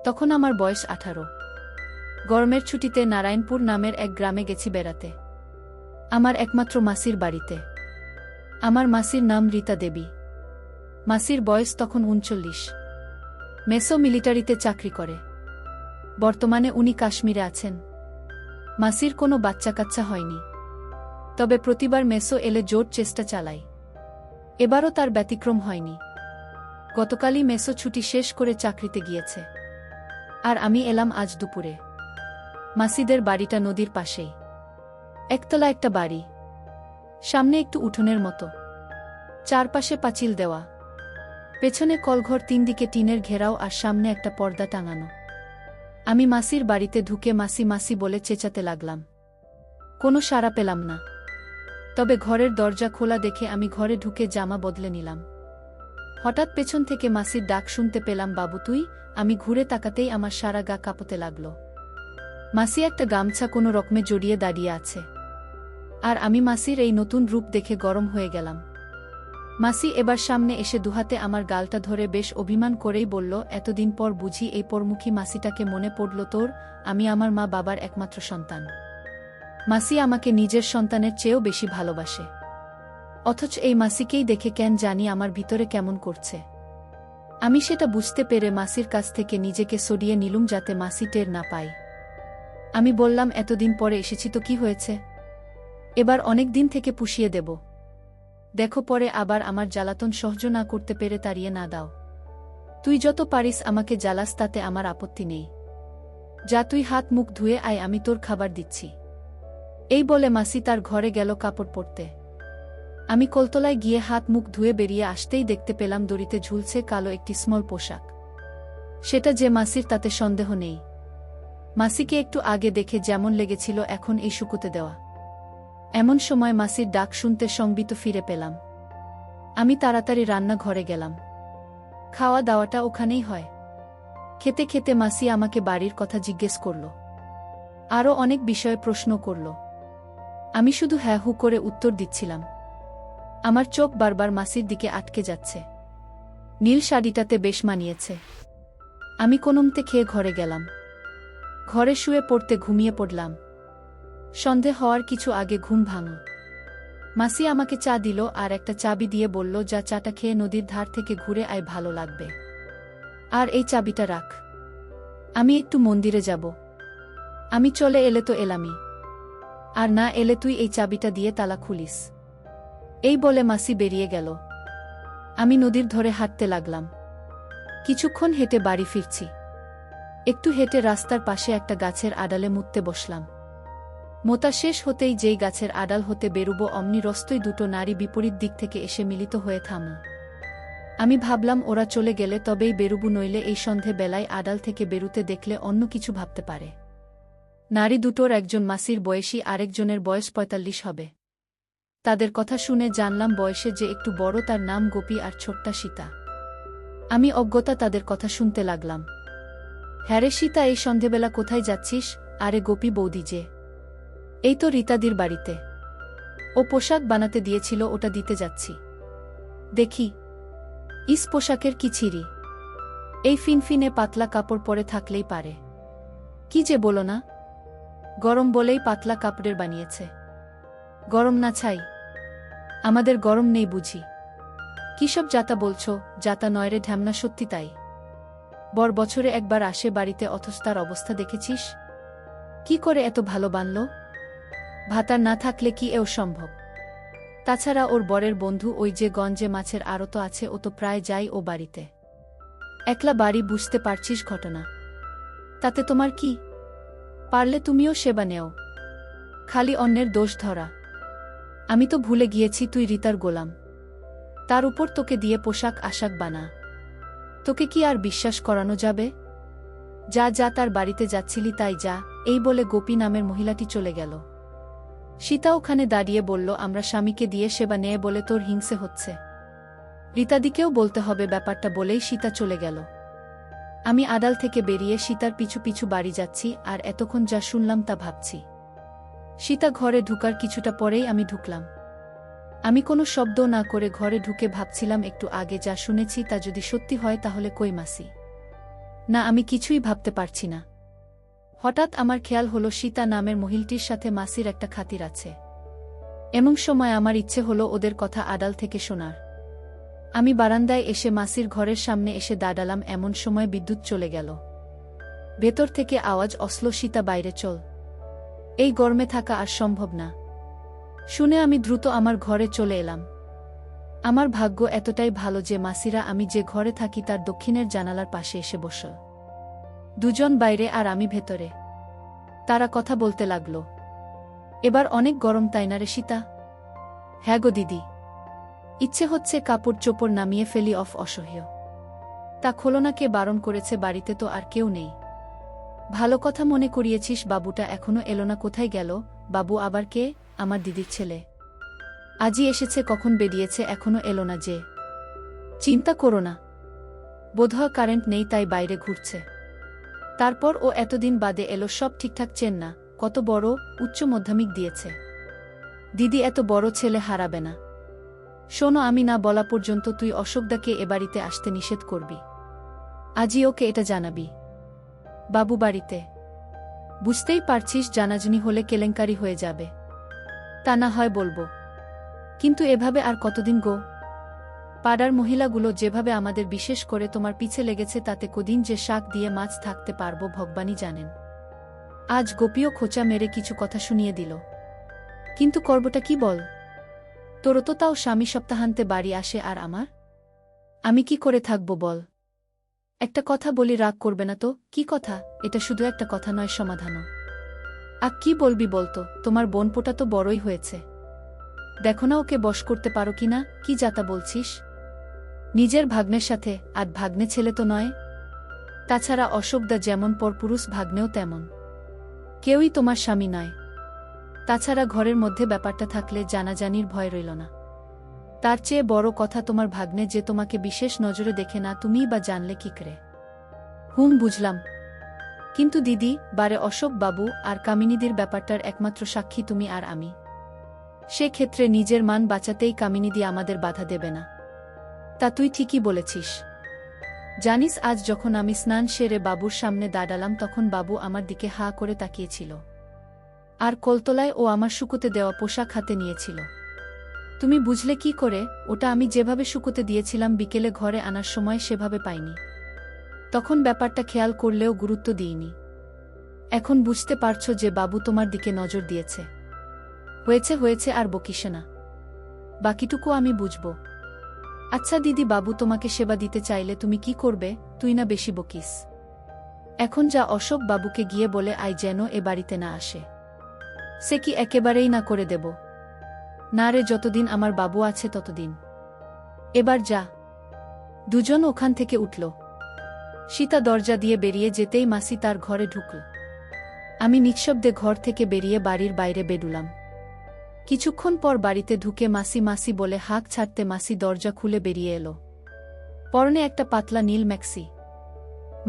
তখন আমার বয়স 18। গরমের ছুটিতে নারায়ণপুর নামের এক গ্রামে গেছি বেড়াতে, আমার একমাত্র মাসির বাড়িতে। আমার মাসির নাম রীতা দেবী। মাসির বয়স তখন 39। মেসো মিলিটারিতে চাকরি করে। বর্তমানে উনি কাশ্মীরে আছেন। মাসির কোনো বাচ্চা কাচ্চা হয়নি, তবে প্রতিবার মেসো এলে জোর চেষ্টা চালায়। এবারও তার ব্যতিক্রম হয়নি। গতকালই মেসো ছুটি শেষ করে চাকরিতে গিয়েছে, আর আমি এলাম আজ দুপুরে। মাসিদের বাড়িটা নদীর পাশেই, একতলা একটা বাড়ি, সামনে একটু উঠোনের মতো, চারপাশে পাঁচিল দেওয়া, পেছনে কলঘর, 3 দিকে টিনের ঘেরাও, আর সামনে একটা পর্দা টাঙানো। আমি মাসির বাড়িতে ঢুকে মাসি মাসি বলে চেঁচাতে লাগলাম। কোনো সাড়া পেলাম না। তবে ঘরের দরজা খোলা দেখে আমি ঘরে ঢুকে জামা বদলে নিলাম। হঠাৎ পেছন থেকে মাসির ডাক শুনতে পেলাম, বাবু তুই। আমি ঘুরে তাকাতেই আমার সারা গা কাঁপতে লাগল। মাসি একটা গামছা কোনো রকমে জড়িয়ে দাঁড়িয়ে আছে, আর আমি মাসির এই নতুন রূপ দেখে গরম হয়ে গেলাম। মাসি এবার সামনে এসে দুহাতে আমার গালটা ধরে বেশ অভিমান করেই বলল, এতদিন পর বুঝি এই পরমুখী মাসিটাকে মনে পড়ল তোর? আমি আমার মা বাবার একমাত্র সন্তান। মাসি আমাকে নিজের সন্তানের চেয়েও বেশি ভালোবাসে, অথচ এই মাসিকেই দেখে কেন জানি আমার ভিতরে কেমন করছে। আমি সেটা বুঝতে পেরে মাসির কাছ থেকে নিজেকে সরিয়ে নিলুম যাতে মাসি টের না পায়। আমি বললাম, এতদিন পরে এসেছি তো কি হয়েছে? এবার অনেক দিন থেকে পুষিয়ে দেব। দেখো পরে আবার আমার জ্বালাতন সহ্য না করতে পেরে তাড়িয়ে না দাও। তুই যত পারিস আমাকে জ্বালাস, তাতে আমার আপত্তি নেই। যা তুই হাত মুখ ধুয়ে আয়, আমি তোর খাবার দিচ্ছি। এই বলে মাসি তার ঘরে গেল কাপড় পরতে। আমি কলতলায় গিয়ে হাত মুখ ধুয়ে বেরিয়ে আসতেই দেখতে পেলাম দড়িতে ঝুলছে কালো একটি স্মল পোশাক। সেটা যে মাসির তাতে সন্দেহ নেই। মাসিকে একটু আগে দেখে যেমন লেগেছিল এখন এই শুকোতে দেওয়া। এমন সময় মাসির ডাক শুনতে সংবিত ফিরে পেলাম। আমি তাড়াতাড়ি রান্নাঘরে গেলাম। খাওয়া দাওয়াটা ওখানেই হয়। খেতে খেতে মাসি আমাকে বাড়ির কথা জিজ্ঞেস করল, আরও অনেক বিষয়ে প্রশ্ন করল। আমি শুধু হ্যাঁ হু করে উত্তর দিচ্ছিলাম। আমার চোখ বারবার মাসির দিকে আটকে যাচ্ছে। নীল শাড়িটাতে বেশ মানিয়েছে। আমি কোনমতে খেয়ে ঘরে গেলাম। ঘরে শুয়ে পড়তে ঘুমিয়ে পড়লাম। সন্ধে হওয়ার কিছু আগে ঘুম ভাঙল। মাসি আমাকে চা দিল আর একটা চাবি দিয়ে বলল, যা চাটা খেয়ে নদীর ধার থেকে ঘুরে আয়, ভালো লাগবে। আর এই চাবিটা রাখ, আমি একটু মন্দিরে যাব। আমি চলে এলে তো এলামই, আর না এলে তুই এই চাবিটা দিয়ে তালা খুলিস। এই বলে মাসি বেরিয়ে গেল। আমি নদীর ধরে হাঁটতে লাগলাম। কিছুক্ষণ হেঁটে বাড়ি ফিরছি। একটু হেঁটে রাস্তার পাশে একটা গাছের আড়ালে মুততে বসলাম। মোতা শেষ হতেই যেই গাছের আড়াল হতে বেরুব অমনি রস্তই দুটো নারী বিপরীত দিক থেকে এসে মিলিত হয়ে থামল। আমি ভাবলাম ওরা চলে গেলে তবেই বেরুবু, নইলে এই সন্ধে বেলায় আড়াল থেকে বেরুতে দেখলে অন্য কিছু ভাবতে পারে। নারী দুটোর একজন মাসির বয়সী, আরেকজনের বয়স 45 হবে। তাদের কথা শুনে জানলাম বয়সে যে একটু বড় তার নাম গোপী আর ছোট্টা সীতা। আমি অজ্ঞতা তাদের কথা শুনতে লাগলাম। হ্যারে সীতা, এই সন্ধেবেলা কোথায় যাচ্ছিস? আরে গোপী বৌদি যে, এই তো রীতাদির বাড়িতে। ও পোশাক বানাতে দিয়েছিল, ওটা দিতে যাচ্ছি। দেখি ইস, পোশাকের কি ছিঁড়ি! এই ফিনফিনে পাতলা কাপড় পরে থাকলেই পারে। কি যে বলো না, গরম বলেই পাতলা কাপড়ের বানিয়েছে। গরম না ছাই? আমাদের গরম নেই বুঝি? কিসব যাতা বলছো? যাতা নয় রে ঢ্যামনা, সত্যি তাই। বর বছরে একবার আসে বাড়িতে, অথচ তার অবস্থা দেখেছিস? কি করে এত ভালো বানল? ভাতার না থাকলে কি এও সম্ভব? তাছাড়া ওর বরের বন্ধু ওই যে গঞ্জে মাছের আড়ত আছে, ও তো প্রায় যাই ও বাড়িতে। একলা বাড়ি, বুঝতে পারছিস ঘটনা। তাতে তোমার কি? পারলে তুমিও সেবা নেও, খালি অন্যের দোষ ধরা। আমি তো ভুলে গিয়েছি তুই রীতার গোলাম। তার উপর তোকে দিয়ে পোশাক আশাক বানা। তোকে কি আর বিশ্বাস করানো যাবে? যা যা, তার বাড়িতে যাচ্ছিলি তাই যা। এই বলে গোপী নামের মহিলাটি চলে গেল। সীতা ওখানে দাঁড়িয়ে বলল, আমরা স্বামীকে দিয়ে সেবা নেয় বলে তোর হিংসে হচ্ছে। রীতাদিকেও বলতে হবে ব্যাপারটা, বলেই সীতা চলে গেল। আমি আড়াল থেকে বেরিয়ে সীতার পিছু পিছু বাড়ি যাচ্ছি, আর এতক্ষণ যা শুনলাম তা ভাবছি। সীতা ঘরে ঢুকার কিছুটা পরেই আমি ঢুকলাম। আমি কোনো শব্দ না করে ঘরে ঢুকে ভাবছিলাম, একটু আগে যা শুনেছি তা যদি সত্যি হয় তাহলে কই মাসি? না, আমি কিছুই ভাবতে পারছি না। হঠাৎ আমার খেয়াল হলো সীতা নামের মহিলাটির সাথে মাসির একটা খাতির আছে। এমন সময় আমার ইচ্ছে হলো ওদের কথা আড়াল থেকে শোনার। আমি বারান্দায় এসে মাসির ঘরের সামনে এসে দাঁড়ালাম, এমন সময় বিদ্যুৎ চলে গেল। ভেতর থেকে আওয়াজ আসলো, সীতা বাইরে চল, এই গরমে থাকা আর সম্ভব না। শুনে আমি দ্রুত আমার ঘরে চলে এলাম। আমার ভাগ্য এতটাই ভালো যে মাসিরা আমি যে ঘরে থাকি তার দক্ষিণের জানালার পাশে এসে বসল। দুজন বাইরে আর আমি ভেতরে। তারা কথা বলতে লাগল। এবার অনেক গরম তাই না রে সীতা? হ্যাঁ গো দিদি, ইচ্ছে হচ্ছে কাপড় চোপড় নামিয়ে ফেলি, অসহ্য। তা খোলো না, কে বারণ করেছে? বাড়িতে তো আর কেউ নেই। ভালো কথা মনে করিয়েছিস, বাবুটা এখনো এলো না, কোথায় গেল? বাবু আবার কে? আমার দিদির ছেলে। আজই এসেছে, কখন বেরিয়েছে, এখনো এলো না যে। চিন্তা করো না, বোধহয় কারেন্ট নেই তাই বাইরে ঘুরছে। তারপর ও এতদিন বাদে এলো, সব ঠিকঠাক চেন না? কত বড় উচ্চ মাধ্যমিক দিয়েছে। দিদি এত বড় ছেলে হারাবে না। শোনো, আমি না বলা পর্যন্ত তুই অশোকদাকে এ বাড়িতে আসতে নিষেধ করবি। আজই ওকে এটা জানাবি। বাবু বাড়িতে। বুঝতেই পারছিস, জানাজানি হলে কেলেঙ্কারি হয়ে যাবে। তা না হয় বলবো, কিন্তু এভাবে আর কতদিন গো? পাড়ার মহিলাগুলো যেভাবে আমাদের বিশেষ করে তোমার পিছে লেগেছে, তাতে কদিন যে শাক দিয়ে মাছ থাকতে পারবো ভগবানই জানেন। আজ গোপীও খোঁচা মেরে কিছু কথা শুনিয়ে দিল। কিন্তু করবটা কি বল? তোরও তো তাও স্বামী সপ্তাহান্তে বাড়ি আসে, আর আমার? আমি কি করে থাকবো বল? একটা কথা বলি, রাগ করবে না তো? কি কথা? এটা শুধু একটা কথা নয়, সমাধানও। কি বলবি বলতো? তোমার বোনপোটা তো বড়ই হয়েছে, দেখো না ওকে বশ করতে পারো কিনা? কি যাতা বলছিস? নিজের ভাগ্নের সাথে? আর ভাগ্নে ছেলে তো নয়। তাছাড়া অশোকদা যেমন পরপুরুষ, ভাগ্নেও তেমন। কেউই তোমার স্বামী নয়। তাছাড়া ঘরের মধ্যে ব্যাপারটা থাকলে জানাজানির ভয় রইল না। তার চেয়ে বড় কথা, তোমার ভাগ্নে যে তোমাকে বিশেষ নজরে দেখে না, তুমিই বা জানলে কি করে? বুঝলাম, কিন্তু দিদি বারে অশোক বাবু আর কামিনীদির ব্যাপারটার একমাত্র সাক্ষী তুমি আর আমি। সে ক্ষেত্রে নিজের মান বাঁচাতেই কামিনীদি আমাদের বাধা দেবে না। তা তুই ঠিকই বলেছিস। জানিস, আজ যখন আমি স্নান সেরে বাবুর সামনে দাঁড়ালাম, তখন বাবু আমার দিকে হা করে তাকিয়েছিল। আর কলতলায় ও আমার শুকোতে দেওয়া পোশাক হাতে নিয়েছিল। তুমি বুঝলে কি করে? ওটা আমি যেভাবে শুকোতে দিয়েছিলাম বিকেলে ঘরে আনার সময় সেভাবে পাইনি। তখন ব্যাপারটা খেয়াল করলেও গুরুত্ব দিইনি। এখন বুঝতে পারছো যে বাবু তোমার দিকে নজর দিয়েছে। হয়েছে হয়েছে, আর বকিস না। বাকিটুকু আমি বুঝব। আচ্ছা দিদি, বাবু তোমাকে সেবা দিতে চাইলে তুমি কি করবে? তুই না বেশি বকিস। এখন যা, অশোক বাবুকে গিয়ে বলে আয় যেন এ বাড়িতে না আসে। সে কি একেবারেই না করে দেব? না রে, যতদিন আমার বাবু আছে ততদিন। এবার যা। দুজন ওখান থেকে উঠল। সীতা দরজা দিয়ে বেরিয়ে যেতেই মাসি তার ঘরে ঢুকল। আমি নিঃশব্দে ঘর থেকে বেরিয়ে বাড়ির বাইরে বেরুলাম। কিছুক্ষণ পর বাড়িতে ঢুকে মাসি মাসি বলে হাঁক ছাড়তে মাসি দরজা খুলে বেরিয়ে এলো। পরনে একটা পাতলা নীল ম্যাক্সি।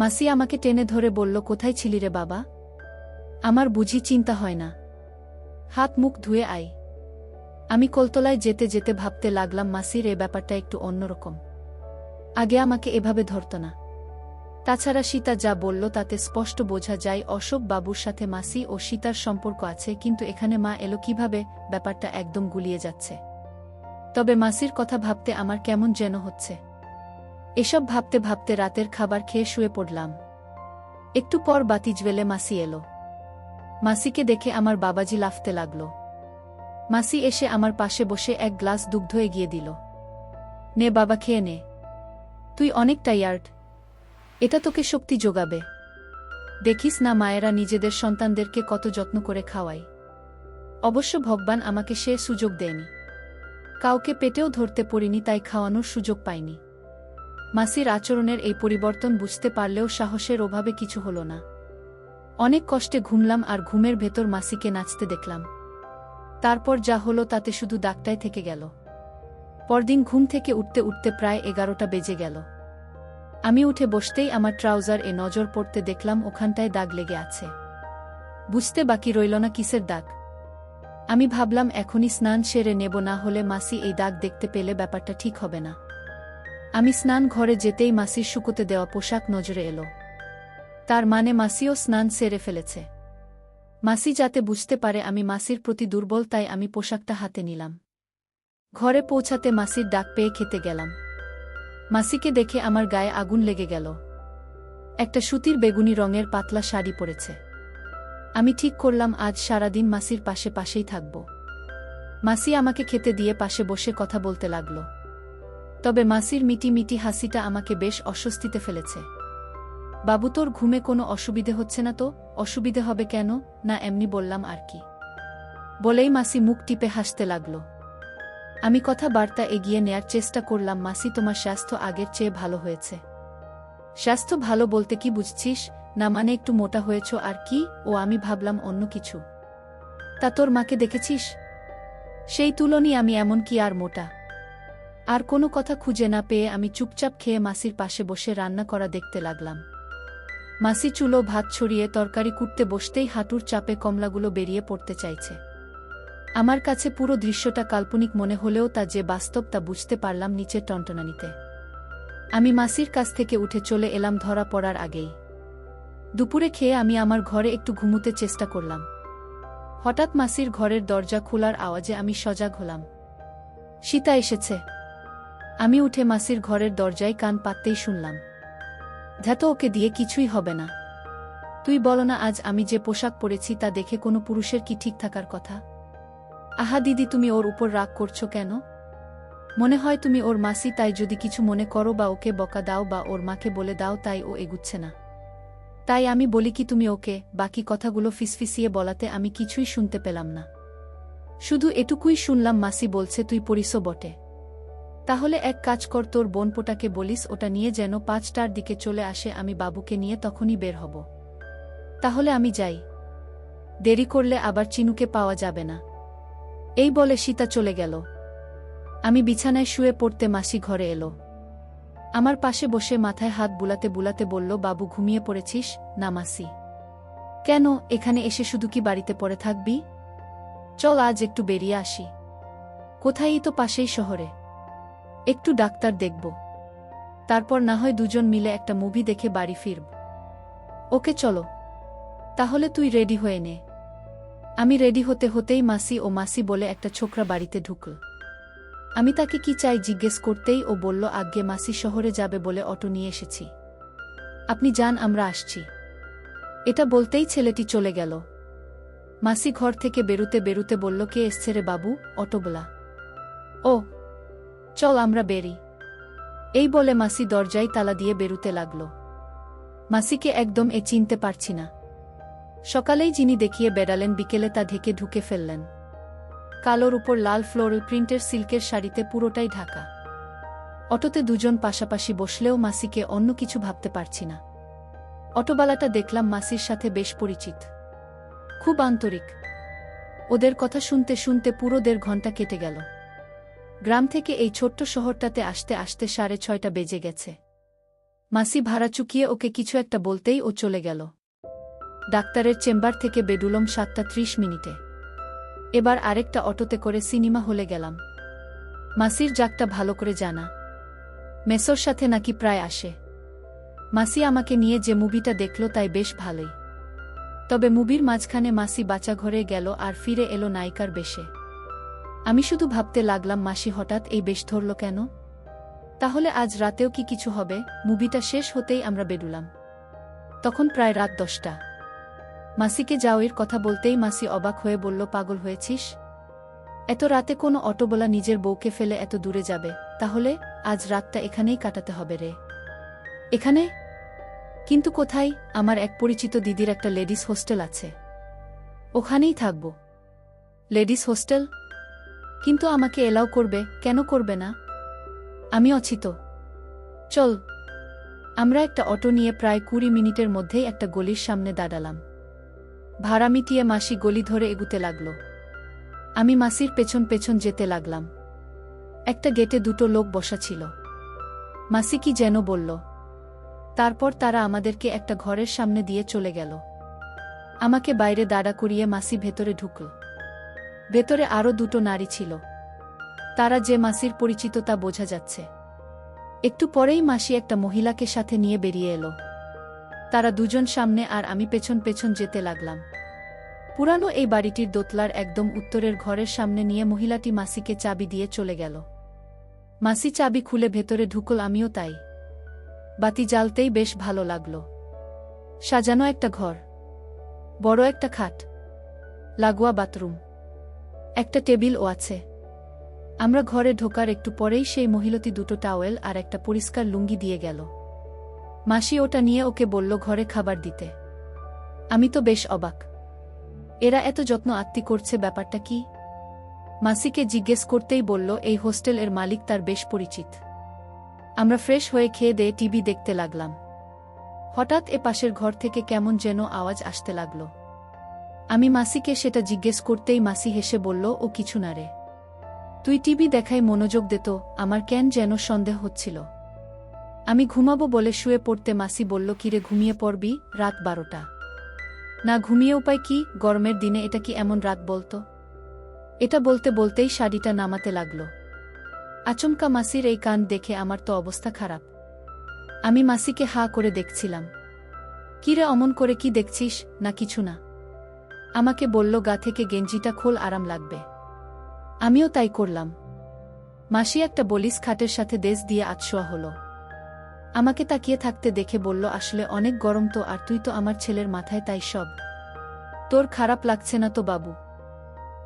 মাসি আমাকে টেনে ধরে বলল, কোথায় ছিলি রে বাবা? আমার বুঝি চিন্তা হয় না? হাত মুখ ধুয়ে আয়। আমি কলতলায় যেতে যেতে ভাবতে লাগলাম, মাসির এ ব্যাপারটা একটু অন্যরকম। আগে আমাকে এভাবে ধরত না। তাছাড়া সীতা যা বলল তাতে স্পষ্ট বোঝা যায় অশোক বাবুর সাথে মাসি ও সীতার সম্পর্ক আছে, কিন্তু এখানে মা এলো কিভাবে? ব্যাপারটা একদম গুলিয়ে যাচ্ছে। তবে মাসির কথা ভাবতে আমার কেমন যেন হচ্ছে। এসব ভাবতে ভাবতে রাতের খাবার খেয়ে শুয়ে পড়লাম। একটু পর বাতি জ্বেলে মাসি এলো। মাসিকে দেখে আমার বাবাজি লাফতে লাগল। মাসি এসে আমার পাশে বসে এক গ্লাস দুগ্ধ এগিয়ে দিল। নে বাবা, খেয়ে নে, তুই অনেক টায়ার্ড, এটা তোকে শক্তি যোগাবে। দেখিস না মায়েরা নিজেদের সন্তানদেরকে কত যত্ন করে খাওয়ায়। অবশ্য ভগবান আমাকে সে সুযোগ দেয়নি। কাউকে পেটেও ধরতে পড়িনি, তাই খাওয়ানোর সুযোগ পাইনি। মাসির আচরণের এই পরিবর্তন বুঝতে পারলেও সাহসের অভাবে কিছু হলো না। অনেক কষ্টে ঘুমলাম, আর ঘুমের ভেতর মাসিকে নাচতে দেখলাম। তারপর যা হলো তাতে শুধু দাগটাই থেকে গেল। পরদিন ঘুম থেকে উঠতে উঠতে প্রায় 11টা বেজে গেল। আমি উঠে বসতেই আমার ট্রাউজার এ নজর পড়তে দেখলাম ওখানটায় দাগ লেগে আছে। বুঝতে বাকি রইল না কিসের দাগ। আমি ভাবলাম এখনই স্নান সেরে নেব, না হলে মাসি এই দাগ দেখতে পেলে ব্যাপারটা ঠিক হবে না। আমি স্নান ঘরে যেতেই মাসির শুকোতে দেওয়া পোশাক নজরে এলো। তার মানে মাসিও স্নান সেরে ফেলেছে। মাসি যাতে বুঝতে পারে আমি মাসির প্রতি দুর্বল, তাই আমি পোশাকটা হাতে নিলাম। ঘরে পৌঁছাতে মাসির ডাক পেয়ে খেতে গেলাম। মাসিকে দেখে আমার গায়ে আগুন লেগে গেল। একটা সুতির বেগুনি রঙের পাতলা শাড়ি পরেছে। আমি ঠিক করলাম আজ সারাদিন মাসির পাশে পাশেই থাকব। মাসি আমাকে খেতে দিয়ে পাশে বসে কথা বলতে লাগল। তবে মাসির মিটি মিটি হাসিটা আমাকে বেশ অস্বস্তিতে ফেলেছে। বাবু, তোর ঘুমে কোনো অসুবিধে হচ্ছে না তো? অসুবিধে হবে কেন? না, এমনি বললাম আর কি। বলেই মাসি মুখ টিপে হাসতে লাগল। আমি কথাবার্তা এগিয়ে নেয়ার চেষ্টা করলাম। মাসি, তোমার স্বাস্থ্য আগের চেয়ে ভালো হয়েছে। স্বাস্থ্য ভালো বলতে কি বুঝছিস? না মানে একটু মোটা হয়েছ আর কি। ও, আমি ভাবলাম অন্য কিছু। তা তোর মাকে দেখেছিস? সেই তুলনায় আমি এমন কি আর মোটা? আর কোনো কথা খুঁজে না পেয়ে আমি চুপচাপ খেয়ে মাসির পাশে বসে রান্না করা দেখতে লাগলাম। মাসি চুলো ভাত ছড়িয়ে তরকারি কুটতে বসতেই হাঁটুর চাপে কমলাগুলো বেরিয়ে পড়তে চাইছে। আমার কাছে পুরো দৃশ্যটা কাল্পনিক মনে হলেও তা যে বাস্তব তা বুঝতে পারলাম নিচের টনটনানিতে। আমি মাসির কাছ থেকে উঠে চলে এলাম ধরা পড়ার আগেই। দুপুরে খেয়ে আমি আমার ঘরে একটু ঘুমুতে চেষ্টা করলাম। হঠাৎ মাসির ঘরের দরজা খোলার আওয়াজে আমি সজাগ হলাম। সীতা এসেছে। আমি উঠে মাসির ঘরের দরজায় কান পাততেই শুনলাম, ধ্যাত, ওকে দিয়ে কিছুই হবে না। তুই বলো না, আজ আমি যে পোশাক পরেছি তা দেখে কোনো পুরুষের কি ঠিক থাকার কথা? আহা দিদি, তুমি ওর উপর রাগ করছো কেন? মনে হয় তুমি ওর মাসি, তাই যদি কিছু মনে করো বা ওকে বকা দাও বা ওর মাকে বলে দাও তাই ও এগুচ্ছে না। তাই আমি বলি কি তুমি ওকে? বাকি কথাগুলো ফিসফিসিয়ে বলাতে আমি কিছুই শুনতে পেলাম না। শুধু এটুকুই শুনলাম, মাসি বলছে তুই পরিসও বটে। তাহলে এক কাজ কর, তোর বোনপোটাকে বলিস ওটা নিয়ে যেন 5টার দিকে চলে আসে। আমি বাবুকে নিয়ে তখনই বের হব। তাহলে আমি যাই। দেরি করলে আবার চিনুকে পাওয়া যাবে না। এই বলে সীতা চলে গেল। আমি বিছানায় শুয়ে পড়তে মাসি ঘরে এলো। আমার পাশে বসে মাথায় হাত বুলাতে বুলাতে বলল, বাবু ঘুমিয়ে পড়েছিস? না মাসি। কেন, এখানে এসে শুধু কি বাড়িতে পড়ে থাকবি? চল আজ একটু বেরিয়ে আসি। কোথায়ই তো পাশেই শহরে। একটু ডাক্তার দেখব, তারপর না হয় দুজন মিলে একটা মুভি দেখে বাড়ি ফিরব। ওকে চলো। তাহলে তুই রেডি হয়ে নে। আমি রেডি হতে হতেই মাসি ও মাসি বলে একটা ছোকরা বাড়িতে ঢুকল। আমি তাকে কি চাই জিজ্ঞেস করতেই ও বলল, আজ্ঞে মাসি শহরে যাবে বলে অটো নিয়ে এসেছি। আপনি যান, আমরা আসছি। এটা বলতেই ছেলেটি চলে গেল। মাসি ঘর থেকে বেরুতে বেরুতে বলল, কে এসছে রে বাবু? অটোবলা। ও, চল আমরা বেরি। এই বলে মাসি দরজায় তালা দিয়ে বেরুতে লাগল। মাসিকে একদম চিনতে পারছি না। সকালেই যিনি দেখিয়ে বেড়ালেন, বিকেলে তা ঢেকে ঢুকে ফেললেন। কালোর উপর লাল ফ্লোরাল প্রিন্টের সিল্কের শাড়িতে পুরোটাই ঢাকা। অটোতে দুজন পাশাপাশি বসলেও মাসিকে অন্য কিছু ভাবতে পারছি না। অটোবালাটা দেখলাম মাসির সাথে বেশ পরিচিত, খুব আন্তরিক। ওদের কথা শুনতে শুনতে পুরো 1.5 ঘন্টা কেটে গেল। গ্রাম থেকে এই ছোট্ট শহরটাতে আসতে আসতে 6:30 বেজে গেছে। মাসি ভাড়া চুকিয়ে ওকে কিছু একটা বলতেই ও চলে গেল। ডাক্তারের চেম্বার থেকে বেডুলম 7:30। এবার আরেকটা অটোতে করে সিনেমা হলে গেলাম। মাসির জাগটা ভালো করে জানা, মেসোর সাথে নাকি প্রায় আসে। মাসি আমাকে নিয়ে যে মুভিটা দেখল তাই বেশ ভালোই। তবে মুভির মাঝখানে মাসি বাচ্চাঘরে গেল আর ফিরে এলো নায়িকার বেশে। আমি শুধু ভাবতে লাগলাম, মাসি হঠাৎ এই বেশ ধরল কেন? তাহলে আজ রাতেও কি কিছু হবে? মুভিটা শেষ হতেই আমরা বেরুলাম। তখন প্রায় রাত 10টা। মাসিকে যাওয়ার কথা বলতেই মাসি অবাক হয়ে বলল, পাগল হয়েছিস? এত রাতে কোনো অটোওয়ালা নিজের বউকে ফেলে এত দূরে যাবে? তাহলে আজ রাতটা এখানেই কাটাতে হবে রে। এখানে? কিন্তু কোথায়? আমার এক পরিচিত দিদির একটা লেডিস হোস্টেল আছে, ওখানেই থাকব। Ladies hostel? কিন্তু আমাকে এলাও করবে? কেন করবে না? আমি আছি তো। চল। আমরা একটা অটো নিয়ে প্রায় 20 মিনিটের মধ্যেই একটা গলির সামনে দাঁড়ালাম। ভাড়া মিটিয়ে মাসি গলি ধরে এগুতে লাগল। আমি মাসির পেছন পেছন যেতে লাগলাম। একটা গেটে 2টো লোক বসা ছিল। মাসি কি যেন বলল। তারপর তারা আমাদেরকে একটা ঘরের সামনে দিয়ে চলে গেল। আমাকে বাইরে দাঁড়া করিয়ে মাসি ভেতরে ঢুকল। ভেতরে আরও 2টো নারী ছিল। তারা যে মাসির পরিচিত তা বোঝা যাচ্ছে। একটু পরেই মাসি একটা মহিলাকে সাথে নিয়ে বেরিয়ে এলো। তারা দুজন সামনে আর আমি পেছন পেছন যেতে লাগলাম। পুরানো এই বাড়িটির দোতলার একদম উত্তরের ঘরের সামনে নিয়ে মহিলাটি মাসিকে চাবি দিয়ে চলে গেল। মাসি চাবি খুলে ভেতরে ঢুকল, আমিও তাই। বাতি জ্বালতেই বেশ ভালো লাগল। সাজানো একটা ঘর, বড় একটা খাট, লাগোয়া বাথরুম, একটা টেবিলও আছে। আমরা ঘরে ঢোকার একটু পরেই সেই মহিলাটি দুটো টাওয়েল আর একটা পরিষ্কার লুঙ্গি দিয়ে গেল। মাসি ওটা নিয়ে ওকে বলল ঘরে খাবার দিতে। আমি তো বেশ অবাক, এরা এত যত্ন আত্মি করছে, ব্যাপারটা কি? মাসিকে জিজ্ঞেস করতেই বলল এই হোস্টেল এর মালিক তার বেশ পরিচিত। আমরা ফ্রেশ হয়ে খেয়ে দিয়ে টিভি দেখতে লাগলাম। হঠাৎ এ পাশের ঘর থেকে কেমন যেন আওয়াজ আসতে লাগল। আমি মাসিকে সেটা জিজ্ঞেস করতেই মাসি হেসে বলল, ও কিছু না রে, তুই টিভি দেখায় মনোযোগ দে তো। আমার কেন যেন সন্দেহ হচ্ছিল। আমি ঘুমাবো বলে শুয়ে পড়তে মাসি বলল, কিরে ঘুমিয়ে পড়বি? রাত 12টা। না ঘুমিয়ে উপায় কি, গরমের দিনে এটা কি এমন রাত বলতো? এটা বলতে বলতেই শাড়িটা নামাতে লাগল। আচমকা মাসির এই কাণ্ড দেখে আমার তো অবস্থা খারাপ। আমি মাসিকে হা করে দেখছিলাম। কিরে অমন করে কি দেখছিস? না কিছু না। আমাকে বলল, গা থেকে গেঞ্জিটা খোল, আরাম লাগবে। আমিও তাই করলাম। মাসি একটা বলিস খাটের সাথে দেশ দিয়ে আতশোয়া হলো। আমাকে তাকিয়ে থাকতে দেখে বলল, আসলে অনেক গরম তো, আর তুই তো আমার ছেলের মাথায়, তাই সব। তোর খারাপ লাগছে না তো বাবু?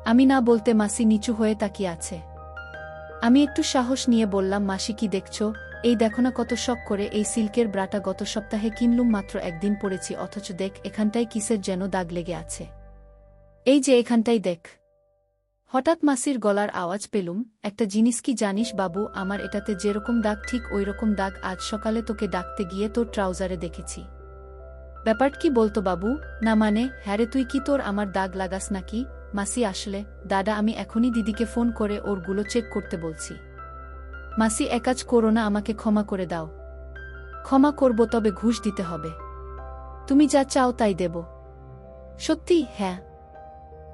আমি না বলতে মাসি নিচু হয়ে তাকিয়ে আছে। আমি একটু সাহস নিয়ে বললাম, মাসি কি দেখছ? এই দেখো না কত শখ করে এই সিল্কের ব্রাটা গত সপ্তাহে কিনলুম, মাত্র একদিন পরেছি, অথচ দেখ এখানটায় কিসের যেন দাগ লেগে আছে। এই যে এখানটাই দেখ। হঠাৎ মাসির গলার আওয়াজ পেলুম, একটা জিনিস কি জানিস বাবু, আমার এটাতে যেরকম দাগ ঠিক ওই রকম দাগ আজ সকালে তোকে ডাকতে গিয়ে তোর ট্রাউজারে দেখেছি। ব্যাপার কি বলতো বাবু? না মানে হ্যারে, তুই কি তোর আমার দাগ লাগাস নাকি? মাসি আসলে দাদা, আমি এখনই দিদিকে ফোন করে ওরগুলো চেক করতে বলছি। মাসি, এক কাজ করো না, আমাকে ক্ষমা করে দাও। ক্ষমা করব, তবে ঘুষ দিতে হবে। তুমি যা চাও তাই দেব। সত্যি? হ্যাঁ।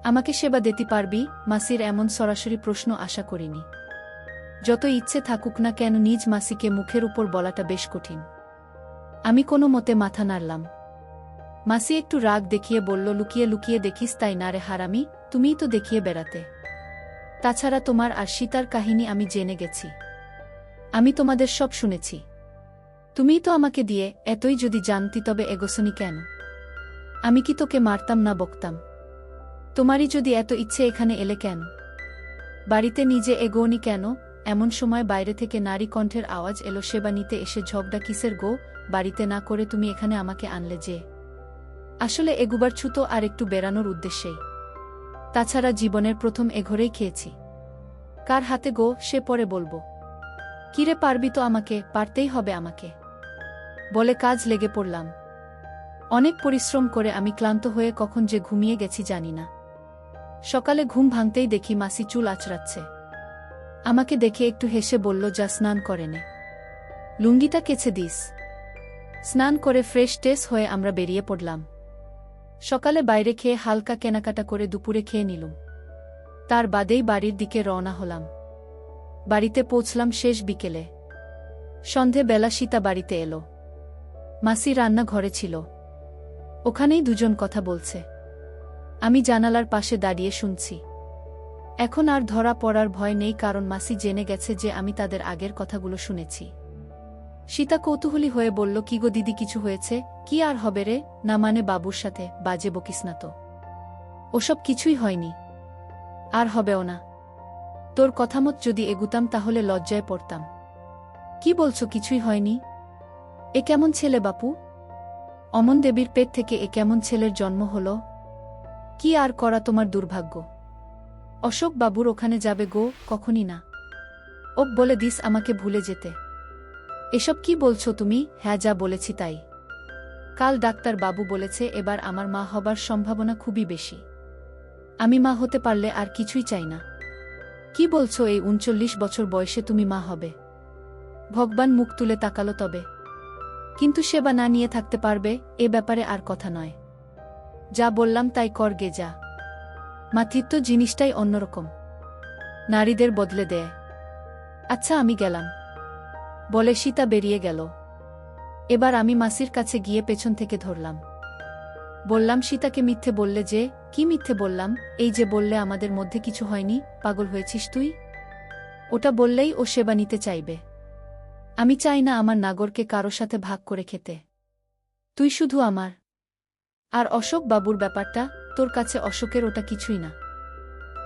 আমাকে সেবা দিতে পারবি? মাসির এমন সরাসরি প্রশ্ন আশা করিনি। যত ইচ্ছে থাকুক না কেন, নিজ মাসিকে মুখের উপর বলাটা বেশ কঠিন। আমি কোনো মতে মাথা নাড়লাম। মাসি একটু রাগ দেখিয়ে বলল, লুকিয়ে লুকিয়ে দেখিস তাই না রে হারামি, তুমিই তো দেখিয়ে বেড়াতে। তাছাড়া তোমার আর সীতার কাহিনী আমি জেনে গেছি। আমি তোমাদের সব শুনেছি। তুমিই তো আমাকে দিয়ে, এতই যদি জানতি তবে এগোসনি কেন? আমি কি তোকে মারতাম না বকতাম? তোমারই যদি এত ইচ্ছে এখানে এলে কেন? বাড়িতে নিজে এগোনি কেন? এমন সময় বাইরে থেকে নারী কণ্ঠের আওয়াজ এলো, সেবা নিতে এসে ঝগড়া কিসের গো? বাড়িতে না করে তুমি এখানে আমাকে আনলে যে? আসলে এগুবার ছুতো আর একটু বেড়ানোর উদ্দেশ্যেই। তাছাড়া জীবনের প্রথম এঘরেই খেয়েছি। কার হাতে গো সে পরে বলবো। কিরে পারবি তো? আমাকে পারতেই হবে আমাকে, বলে কাজ লেগে পড়লাম। অনেক পরিশ্রম করে আমি ক্লান্ত হয়ে কখন যে ঘুমিয়ে গেছি জানি না। সকালে ঘুম ভাঙতেই দেখি মাসি চুল আঁচড়াচ্ছে। আমাকে দেখে একটু হেসে বলল, যা স্নান করে নে, লুঙ্গিটা কেচে দিস। স্নান করে ফ্রেশ টেস হয়ে আমরা বেরিয়ে পড়লাম। সকালে বাইরে খেয়ে হালকা কেনাকাটা করে দুপুরে খেয়ে নিলুম। তার বাদেই বাড়ির দিকে রওনা হলাম। বাড়িতে পৌঁছলাম শেষ বিকেলে। সন্ধে বেলা সীতা বাড়িতে এলো। মাসি রান্না ঘরে ছিল। ওখানেই দুজন কথা বলছে। আমি জানালার পাশে দাঁড়িয়ে শুনছি। এখন আর ধরা পড়ার ভয় নেই, কারণ মাসি জেনে গেছে যে আমি তাদের আগের কথাগুলো শুনেছি। সীতা কৌতূহলী হয়ে বলল, কি গো দিদি, কিছু হয়েছে? কি আর হবে রে? না মানে বাবুর সাথে বাজে বকিস না তো। ওসব কিছুই হয়নি, আর হবেও না। তোর কথামত যদি এগুতাম তাহলে লজ্জায় পড়তাম। কি বলছো কিছুই হয়নি? এ কেমন ছেলে বাপু? অমন দেবীর পেট থেকে এ কেমন ছেলের জন্ম হল? কি আর করা, তোমার দুর্ভাগ্য। অশোক বাবুর ওখানে যাবে গো? কখনই না। ওক বলে দিস আমাকে ভুলে যেতে। এসব কি বলছো তুমি? হ্যাঁ, যা বলেছি তাই। কাল ডাক্তার বাবু বলেছে এবার আমার মা হবার সম্ভাবনা খুবই বেশি। আমি মা হতে পারলে আর কিছুই চাই না। কি বলছো? এই 39 বছর বয়সে তুমি মা হবে? ভগবান মুখ তুলে তাকালো তবে। কিন্তু সেবা না নিয়ে থাকতে পারবে, এ ব্যাপারে আর কথা নয়। যা বললাম তাই কর গে যা। মাতৃত্ব জিনিসটাই অন্যরকম, নারীদের বদলে দেয়। আচ্ছা আমি গেলাম, বলে সীতা বেরিয়ে গেল। এবার আমি মাসির কাছে গিয়ে পেছন থেকে ধরলাম। বললাম, সীতাকে মিথ্যে বললে যে? কি মিথ্যে বললাম? এই যে বললে আমাদের মধ্যে কিছু হয়নি। পাগল হয়েছিস তুই? ওটা বললেই ও সেবা নিতে চাইবে। আমি চাই না আমার নাগরকে কারো সাথে ভাগ করে খেতে। তুই শুধু আমার। আর অশোক বাবুর ব্যাপারটা, তোর কাছে অশোকের ওটা কিছুই না।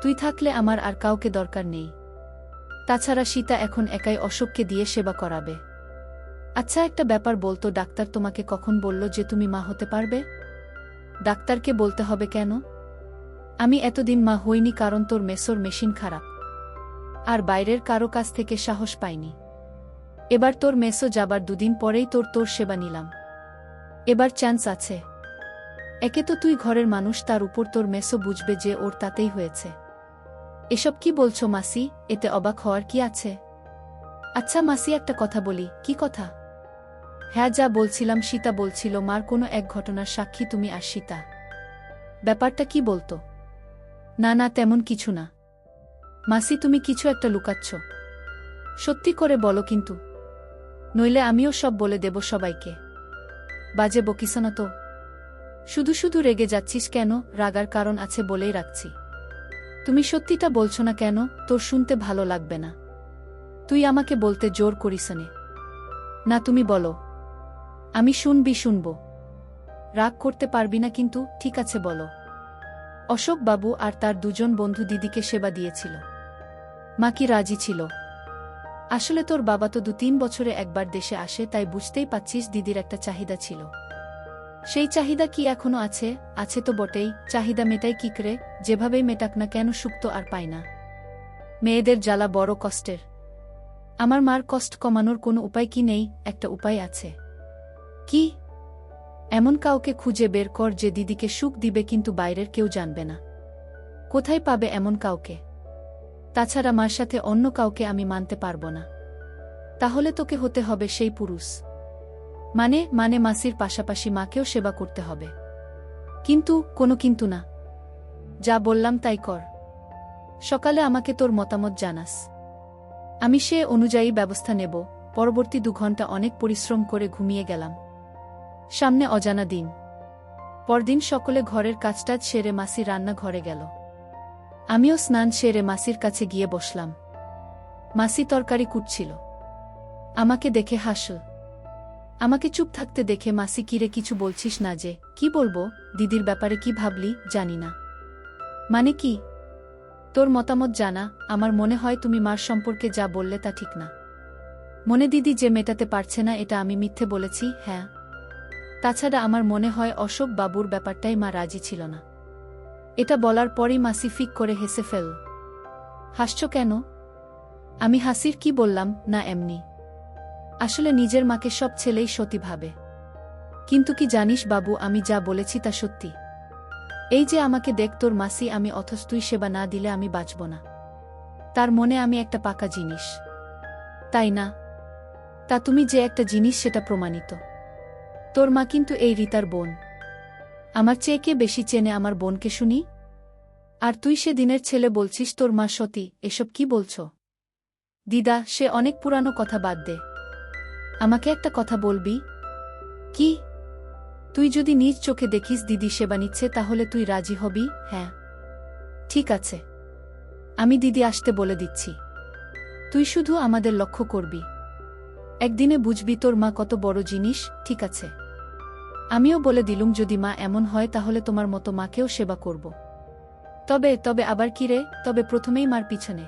তুই থাকলে আমার আর কাউকে দরকার নেই। তাছাড়া সীতা এখন একাই অশোককে দিয়ে সেবা করাবে। আচ্ছা, একটা ব্যাপার বলতো, ডাক্তার তোমাকে কখন বলল যে তুমি মা হতে পারবে? ডাক্তারকে বলতে হবে কেন? আমি এতদিন মা হইনি কারণ তোর মেসোর মেশিন খারাপ, আর বাইরের কারো কাছ থেকে সাহস পাইনি। এবার তোর মেসো যাবার দুদিন পরেই তোর সেবা নিলাম। এবার চান্স আছে। একে তো তুই ঘরের মানুষ, তার উপর তোর মেসো বুঝবে যে ওর তাতেই হয়েছে। এসব কি বলছো মাসি? এতে অবাক হওয়ার কি আছে? আচ্ছা মাসি, একটা কথা বলি। কি কথা? হ্যাঁ, যা বলছিলাম, সীতা বলছিল মার কোনো এক ঘটনার সাক্ষী তুমি আর সীতা। ব্যাপারটা কি বলতো? না না, তেমন কিছু না। মাসি, তুমি কিছু একটা লুকাচ্ছ। সত্যি করে বলো কিন্তু, নইলে আমিও সব বলে দেব সবাইকে। বাজে বকিস না তো। শুধু শুধু রেগে যাচ্ছিস কেন? রাগার কারণ আছে বলেই রাখছি। তুমি সত্যিটা বলছো না কেন? তোর শুনতে ভালো লাগবে না। তুই আমাকে বলতে জোর করিস নে। না, তুমি বলো। আমি শুনব। রাগ করতে পারবি না কিন্তু। ঠিক আছে, বলো। অশোক বাবু আর তার দুজন বন্ধু দিদিকে সেবা দিয়েছিল। মা কি রাজি ছিল? আসলে তোর বাবা তো 2-3 বছরে একবার দেশে আসে, তাই বুঝতেই পাচ্ছিস দিদির একটা চাহিদা ছিল। সেই চাহিদা কি এখনো আছে? আছে তো বটেই। চাহিদা মেটাই কি করে? যেভাবেই মেটাক না কেন, সুখ তো আর পায় না। মেয়েদের জ্বালা বড় কষ্টের। আমার মার কষ্ট কমানোর কোনো উপায় কি নেই? একটা উপায় আছে। কি? এমন কাউকে খুঁজে বের কর যে দিদিকে সুখ দিবে, কিন্তু বাইরের কেউ জানবে না। কোথায় পাবে এমন কাউকে? তাছাড়া মার সাথে অন্য কাউকে আমি মানতে পারবো না। তাহলে তোকে হতে হবে সেই পুরুষ। মানে মাসির পাশাপাশি মাকেও সেবা করতে হবে। কিন্তু? কোনো কিন্তু না। যা বললাম তাই কর। সকালে আমাকে তোর মতামত জানাস। আমি সে অনুযায়ী ব্যবস্থা নেব। পরবর্তী 2 ঘন্টা অনেক পরিশ্রম করে ঘুমিয়ে গেলাম। সামনে অজানা দিন। পরদিন সকলে ঘরের কাজটাজ সেরে মাসি রান্না ঘরে গেল। আমিও স্নান সেরে মাসির কাছে গিয়ে বসলাম। মাসি তরকারি কুটছিল। আমাকে দেখে হাসল। আমাকে চুপ থাকতে দেখে মাসি, কিরে কিছু বলছিস না যে? কি বলবো? দিদির ব্যাপারে কি ভাবলি? জানি না। মানে কি? তোর মতামত জানা। আমার মনে হয় তুমি মার সম্পর্কে যা বললে তা ঠিক না। মনে দিদি যে মেটাতে পারছে না, এটা আমি মিথ্যে বলেছি? হ্যাঁ। তাছাড়া আমার মনে হয় অশোক বাবুর ব্যাপারটাই মা রাজি ছিল না। এটা বলার পরই মাসি ফিক করে হেসে ফেল। হাসছ কেন? আমি হাসির কি বললাম? না, এমনি। আসলে নিজের মাকে সব ছেলেই সতী ভাবে। কিন্তু কি জানিস বাবু, আমি যা বলেছি তা সত্যি। এই যে আমাকে দেখ তোর মাসি, আমি, অথচ তুই সেবা না দিলে আমি বাঁচব না। তার মনে আমি একটা পাকা জিনিস, তাই না? তা তুমি যে একটা জিনিস, সেটা প্রমাণিত। তোর মা কিন্তু এই রীতার বোন। আমার চেয়ে কে বেশি চেনে আমার বোনকে শুনি? আর তুই সে দিনের ছেলে বলছিস তোর মা সতী? এসব কি বলছো দিদা? সে অনেক পুরানো কথা, বাদ দে। আমাকে একটা কথা বলবি? কি? তুই যদি নিজ চোখে দেখিস দিদি সেবা নিচ্ছে, তাহলে তুই রাজি হবি? হ্যাঁ। ঠিক আছে, আমি দিদি আসতে বলে দিচ্ছি। তুই শুধু আমাদের লক্ষ্য করবি। একদিনে বুঝবি তোর মা কত বড় জিনিস। ঠিক আছে, আমিও বলে দিলুম, যদি মা এমন হয় তাহলে তোমার মতো মাকেও সেবা করব। তবে আবার কি রে? তবে প্রথমেই মার পিছনে